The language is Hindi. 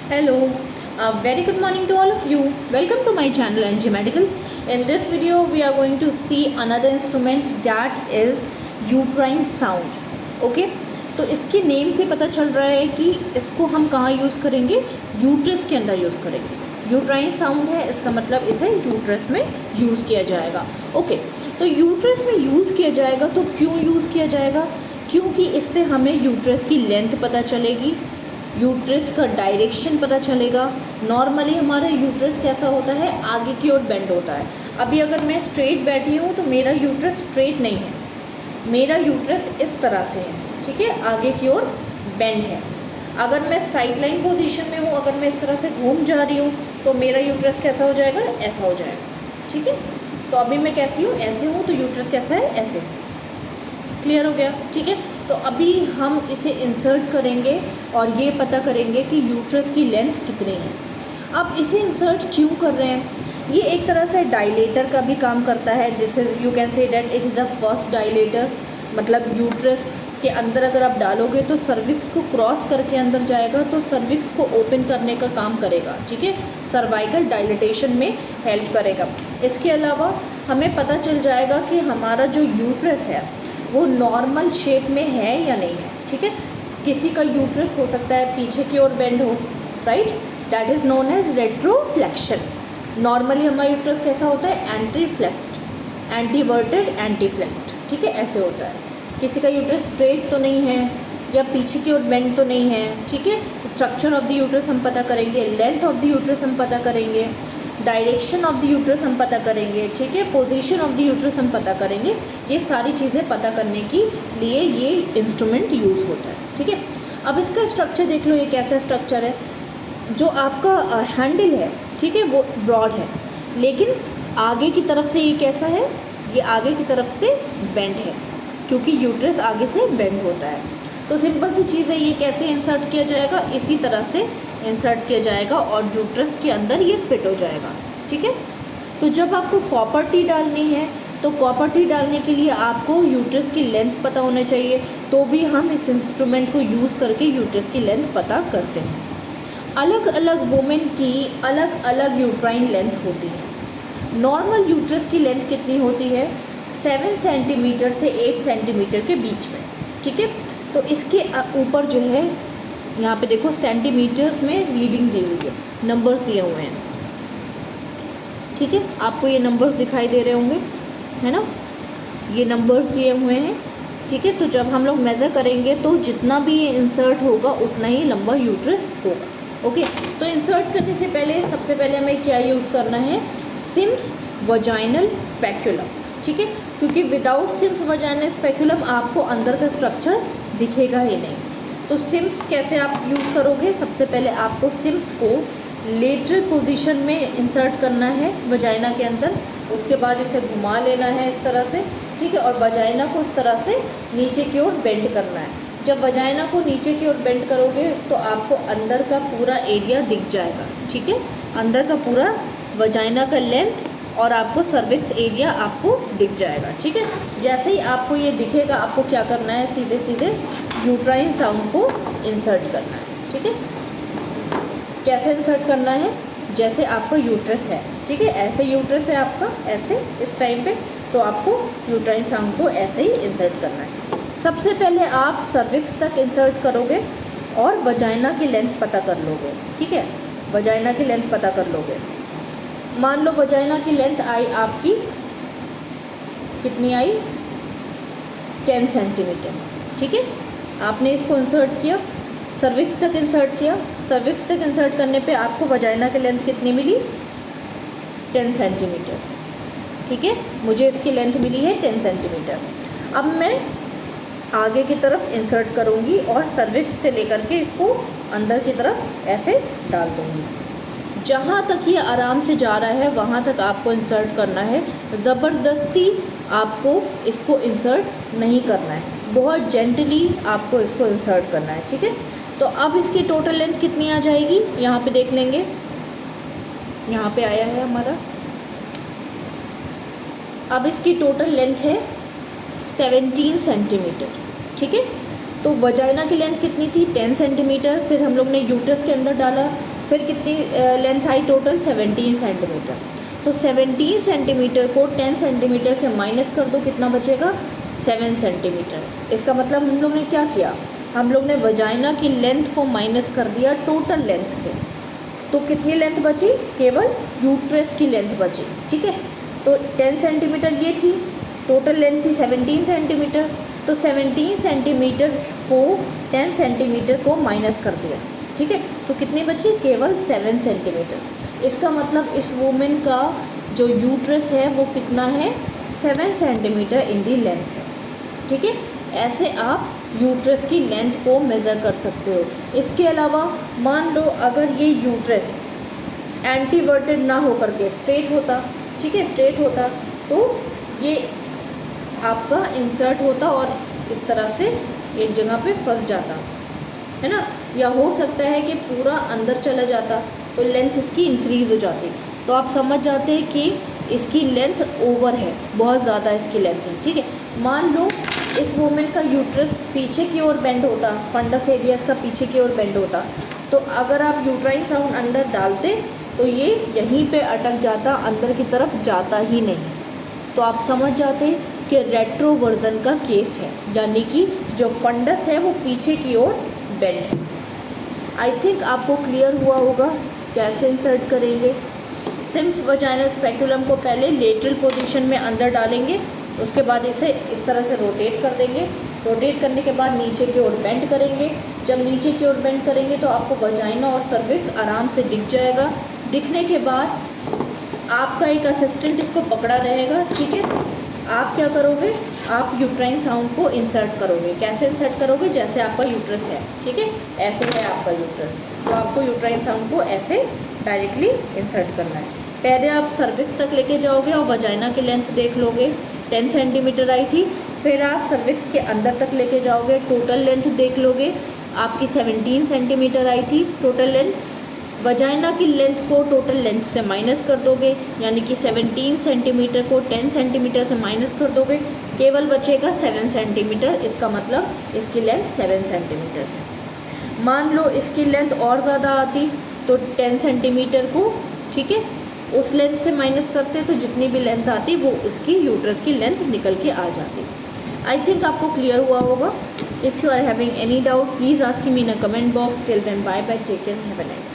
Hello, very good morning to all of you. Welcome to my channel NG Medicals. In this video, we are going to see another instrument that is uterine sound. Okay, तो इसके नेम से पता चल रहा है कि इसको हम कहाँ यूज़ करेंगे, यूट्रस के अंदर यूज़ करेंगे. यूट्राइन साउंड है, इसका मतलब इसे यूट्रस में यूज़ किया जाएगा. ओके, तो यूट्रस में यूज़ किया जाएगा. तो क्यों यूज़ किया जाएगा? क्योंकि इससे हमें यूट्रस की लेंथ पता चलेगी, यूट्रस का डायरेक्शन पता चलेगा. नॉर्मली हमारा यूट्रस कैसा होता है, आगे की ओर बेंड होता है. अभी अगर मैं स्ट्रेट बैठी हूँ तो मेरा यूट्रस स्ट्रेट नहीं है, मेरा यूट्रस इस तरह से है, ठीक है, आगे की ओर बेंड है. अगर मैं साइड लाइन पोजिशन में हूँ, अगर मैं इस तरह से घूम जा रही हूँ तो मेरा यूट्रस कैसा हो जाएगा, ऐसा हो जाएगा. ठीक है, तो अभी मैं कैसी हूँ, ऐसे हूँ, तो यूट्रस कैसा है, ऐसे. क्लियर हो गया? ठीक है, तो अभी हम इसे इंसर्ट करेंगे और ये पता करेंगे कि यूट्रस की लेंथ कितनी है. अब इसे इंसर्ट क्यों कर रहे हैं? ये एक तरह से डायलेटर का भी काम करता है. This is, you can say that it is a first dilator. मतलब यूट्रस के अंदर अगर आप डालोगे तो सर्विक्स को क्रॉस करके अंदर जाएगा, तो सर्विक्स को ओपन करने का काम करेगा. ठीक है, सर्वाइकल डायलिटेशन में हेल्प करेगा. इसके अलावा हमें पता चल जाएगा कि हमारा जो यूट्रस है वो नॉर्मल शेप में है या नहीं है. ठीक है, किसी का यूट्रस हो सकता है पीछे की ओर बेंड हो, right, that is known as retroflexion. Normally हमारा यूट्रस कैसा होता है, anteflexed, anteverted, anteflexed. ठीक है, ऐसे होता है. किसी का यूट्रस स्ट्रेट तो नहीं है या पीछे की ओर बेंड तो नहीं है. ठीक है, स्ट्रक्चर ऑफ द यूट्रस हम पता करेंगे, लेंथ ऑफ द यूट्रस हम पता करेंगे, डायरेक्शन ऑफ द यूट्रस हम पता करेंगे. ठीक है, पोजीशन ऑफ द यूट्रस हम पता करेंगे. ये सारी चीज़ें पता करने के लिए ये इंस्ट्रूमेंट यूज़ होता है. ठीक है, अब इसका स्ट्रक्चर देख लो. ये कैसा स्ट्रक्चर है, जो आपका हैंडल है, ठीक है, वो ब्रॉड है, लेकिन आगे की तरफ से ये कैसा है, ये आगे की तरफ से बेंड है, क्योंकि यूट्रस आगे से बेंड होता है. तो सिंपल सी चीज़ है, ये कैसे इंसर्ट किया जाएगा, इसी तरह से इंसर्ट किया जाएगा और यूट्रस के अंदर ये फिट हो जाएगा. ठीक है, तो जब आपको कॉपर टी डालनी है तो कॉपर टी डालने के लिए आपको यूट्रस की लेंथ पता होना चाहिए. तो भी हम इस इंस्ट्रूमेंट को यूज़ करके यूट्रस की लेंथ पता करते हैं. अलग अलग वुमेन की अलग अलग यूट्राइन लेंथ होती है. नॉर्मल यूट्रस की लेंथ कितनी होती है, 7 सेंटीमीटर से 8 सेंटीमीटर के बीच में. ठीक है, तो इसके ऊपर जो है, यहाँ पे देखो सेंटीमीटर्स में रीडिंग दी हुई है, नंबर्स दिए हुए हैं. ठीक है, आपको ये नंबर्स दिखाई दे रहे होंगे, है ना, ये नंबर्स दिए हुए हैं. ठीक है, तो जब हम लोग मेज़र करेंगे तो जितना भी ये इंसर्ट होगा उतना ही लंबा यूट्रस होगा. ओके, तो इंसर्ट करने से पहले सबसे पहले हमें क्या यूज़ करना है, सिम्स वजाइनल स्पेक्युलम. ठीक है, क्योंकि विदाउट सिम्स वजाइनल स्पेक्युलम आपको अंदर का स्ट्रक्चर दिखेगा ही नहीं. तो सिम्स कैसे आप यूज़ करोगे, सबसे पहले आपको सिम्स को लेटरल पोजीशन में इंसर्ट करना है वजाइना के अंदर. उसके बाद इसे घुमा लेना है इस तरह से. ठीक है, और वजाइना को इस तरह से नीचे की ओर बेंड करना है. जब वजाइना को नीचे की ओर बेंड करोगे तो आपको अंदर का पूरा एरिया दिख जाएगा. ठीक है, अंदर का पूरा वजाइना का लेंथ और आपको सर्विक्स एरिया आपको दिख जाएगा. ठीक है, जैसे ही आपको ये दिखेगा आपको क्या करना है, सीधे सीधे यूट्राइन साउंड को इंसर्ट करना है. ठीक है, कैसे इंसर्ट करना है, जैसे आपका यूट्रस है, ठीक है, ऐसे यूट्रस है आपका, ऐसे इस टाइम पे, तो आपको यूट्राइन साउंड को ऐसे ही इंसर्ट करना है. सबसे पहले आप सर्विक्स तक इंसर्ट करोगे और वजाइना की लेंथ पता कर लोगे. ठीक है, वजाइना की लेंथ पता कर लोगे. मान लो वजाइना की लेंथ आई आपकी, कितनी आई, 10 सेंटीमीटर. ठीक है, आपने इसको इंसर्ट किया, सर्विक्स तक इंसर्ट किया. सर्विक्स तक इंसर्ट करने पे आपको वजाइना की लेंथ कितनी मिली, 10 सेंटीमीटर. ठीक है, मुझे इसकी लेंथ मिली है 10 सेंटीमीटर. अब मैं आगे की तरफ इंसर्ट करूँगी और सर्विक्स से लेकर के इसको अंदर की तरफ ऐसे डाल दूँगी. जहाँ तक ये आराम से जा रहा है वहाँ तक आपको इंसर्ट करना है. ज़बरदस्ती आपको इसको इंसर्ट नहीं करना है, बहुत जेंटली आपको इसको इंसर्ट करना है. ठीक है, तो अब इसकी टोटल लेंथ कितनी आ जाएगी, यहाँ पे देख लेंगे. यहाँ पे आया है हमारा, अब इसकी टोटल लेंथ है 17 सेंटीमीटर. ठीक है, तो वजाइना की लेंथ कितनी थी, 10 सेंटीमीटर. फिर हम लोग ने यूट्रस के अंदर डाला फिर कितनी लेंथ आई टोटल 17 सेंटीमीटर। तो 17 सेंटीमीटर को 10 सेंटीमीटर से माइनस कर दो, कितना बचेगा 7 सेंटीमीटर। इसका मतलब हम लोग ने क्या किया, हम लोग ने वजाइना की लेंथ को माइनस कर दिया टोटल लेंथ से। तो कितनी लेंथ बची, केवल यूट्रस की लेंथ बची। ठीक है, तो 10 सेंटीमीटर ये थी, टोटल लेंथ थी 17 सेंटीमीटर। तो 17 सेंटीमीटर को 10 सेंटीमीटर को माइनस कर दिया। ठीक है, तो कितनी बची, केवल 7 सेंटीमीटर। इसका मतलब इस वुमेन का जो यूट्रस है वो कितना है, 7 सेंटीमीटर इन दी लेंथ है। ठीक है, ऐसे आप यूट्रस की लेंथ को मेज़र कर सकते हो। इसके अलावा मान लो अगर ये यूट्रस एंटीवर्टेड ना हो करके स्ट्रेट होता, ठीक है, स्ट्रेट होता, तो ये आपका इंसर्ट होता और इस तरह से एक जगह पे फंस जाता है ना, या हो सकता है कि पूरा अंदर चला जाता, तो लेंथ इसकी इंक्रीज़ हो जाती। तो आप समझ जाते हैं कि इसकी लेंथ ओवर है, बहुत ज़्यादा इसकी लेंथ है। ठीक है, मान लो इस वुमेन का यूट्रस पीछे की ओर बेंड होता, फंडस एरिया इसका पीछे की ओर बेंड होता, तो अगर आप यूट्राइन साउंड अंदर डालते तो ये यहीं पे अटक जाता, अंदर की तरफ जाता ही नहीं। तो आप समझ जाते कि रेट्रोवर्जन का केस है, यानी कि जो फंडस है वो पीछे की ओर बेंड है। आई थिंक आपको क्लियर हुआ होगा कैसे इंसर्ट करेंगे। सिम्स वजाइनल स्पेकुलम को पहले लेटरल पोजीशन में अंदर डालेंगे, उसके बाद इसे इस तरह से रोटेट कर देंगे। रोटेट करने के बाद नीचे की ओर बेंड करेंगे। जब नीचे की ओर बेंड करेंगे तो आपको वजाइना और सर्विक्स आराम से दिख जाएगा। दिखने के बाद आपका एक असिस्टेंट इसको पकड़ा रहेगा। ठीक है, आप क्या करोगे, आप यूट्राइन साउंड को इंसर्ट करोगे। कैसे इंसर्ट करोगे, जैसे आपका यूट्रस है, ठीक है, ऐसे है आपका यूट्रस, तो आपको यूट्राइन साउंड को ऐसे डायरेक्टली इंसर्ट करना है। पहले आप सर्विक्स तक लेके जाओगे और वजाइना की लेंथ देख लोगे, 10 सेंटीमीटर आई थी। फिर आप सर्विक्स के अंदर तक लेके जाओगे, टोटल लेंथ देख लोगे, आपकी 17 सेंटीमीटर आई थी टोटल लेंथ। वजाइना की लेंथ को टोटल लेंथ से माइनस कर दोगे, यानी कि 17 सेंटीमीटर को 10 सेंटीमीटर से माइनस कर दोगे, केवल बचेगा 7 सेंटीमीटर। इसका मतलब इसकी लेंथ 7 सेंटीमीटर है। मान लो इसकी लेंथ और ज़्यादा आती तो 10 सेंटीमीटर को, ठीक है, उस लेंथ से माइनस करते तो जितनी भी लेंथ आती वो इसकी यूट्रस की लेंथ निकल के आ जाती। आई थिंक आपको क्लियर हुआ होगा। If you are having any doubt please ask me in a comment box. Till then bye bye, take care, have a nice day.